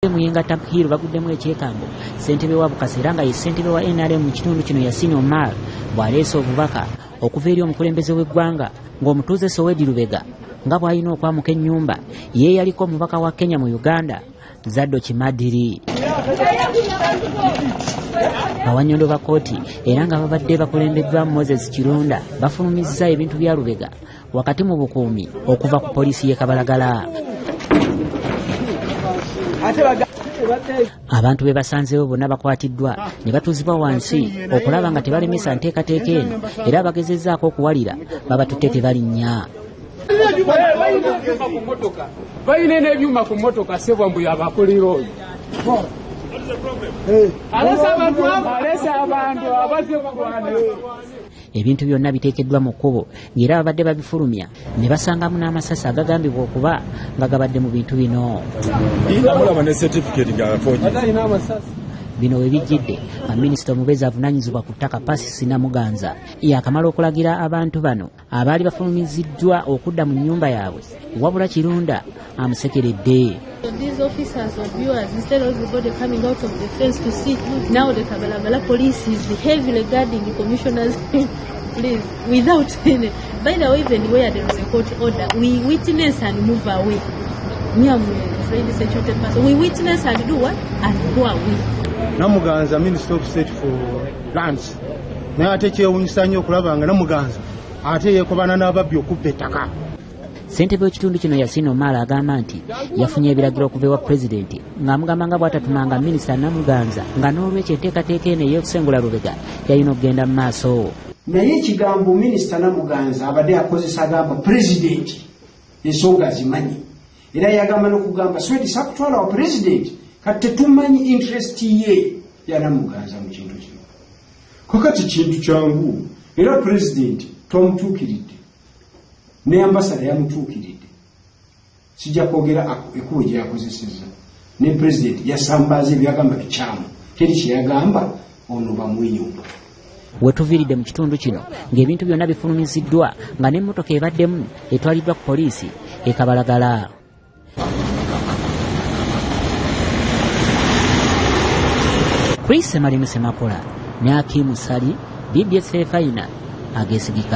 Muyinga Tampiro baguddemu ekyekango. Ssentebe wa Bukasa era nga ye ssentebe wa NRM mu kitundu kino Yasini Omar bw'aleese obubaka okuva eri omukulembeze w'eggwanga ng'omutuuze Sowedi Lubega nga bw'alina okwamuka ennyumba yeeyaliko omubaka wa Kenya mu Uganda Zaddo Kimadiri. Abannyondo ba kkooti era nga babadde bakulembeddwa Moses Kirunda bafulumizza ebintu bya Lubega wakati mu bukuumi okuva ku poliisi y'e Kabalagala. Abantu be basanzeewo bonna bakwatiddwa ne batuuzibwa wansi okulaba nga tebalemesa nteekateeka eno era bagezezzaako okuwalira babatutte tebalinnya. Balina n'ebyuma ku mmotoka ssebwa mbu yabakulira oyo. Ebintu byonna biteekeddwa mu kkubo ng'era babadde babifulumya ne basangamu n'amasasi agagambibwa okuba nga gabadde mu bintu bino. Bino we bijjidde minisita omubezi avunaanyizibwa ku ttaka Pasisi Namuganza yakamala okulagira abantu bano abaali bafulumiziddwa okudda mu nnyumba yaabwe wabula Kirunda amusekeredde. These officers or viewers, instead of everybody coming out of the fence to see, now the Kabalagala police is heavily guarding the commissioner's place without any. By the way, even where there is a court order, we witness and move away. We witness and do what? And go away. Namuganza, Minister of State for Lands. Naye ate kyewuunyisa nnyo okulaba nga Namuganza ate yeekobana n'ababbi okubba ettaka. Ssentebe w'ekitundu kino Yasini Omar agamba nti yafunye ebiragiro okuva ewa pulezidenti ng'amugamba nga bw'atatumanga minisita Namuganza nga n'olwekyo enteekateeka eno ey'okusengula Lubega yalina okugenda mu maaso. Naye ekigambo minisita Namuganza abadde akozesa agamba pulezidenti ensonga zimanyi era yagamba n'okugamba swedi sakutwala wa pulezidenti kati tetumanyi interest ye ya Namuganza mu kintu kino. Kakati kintu kyangu era pulezidenti twamutuukiridde ne ambasada yamutuukiridde. Sijja kwogera ekkubo gye yakozesezza ne pulezidenti yasambaza ebyagamba bikyamu teri kye yagamba ono bamwenyumba. Wetuviiridde mu kitundu kino ng'ebintu byonna bifulumiziddwa nga n'emmotoka ebaddemu etwaliddwa ku poliisi e Kabalagala. Chris Malimu Semakola ne Akimu Sali, BBS TEREFAYINA ageesigika.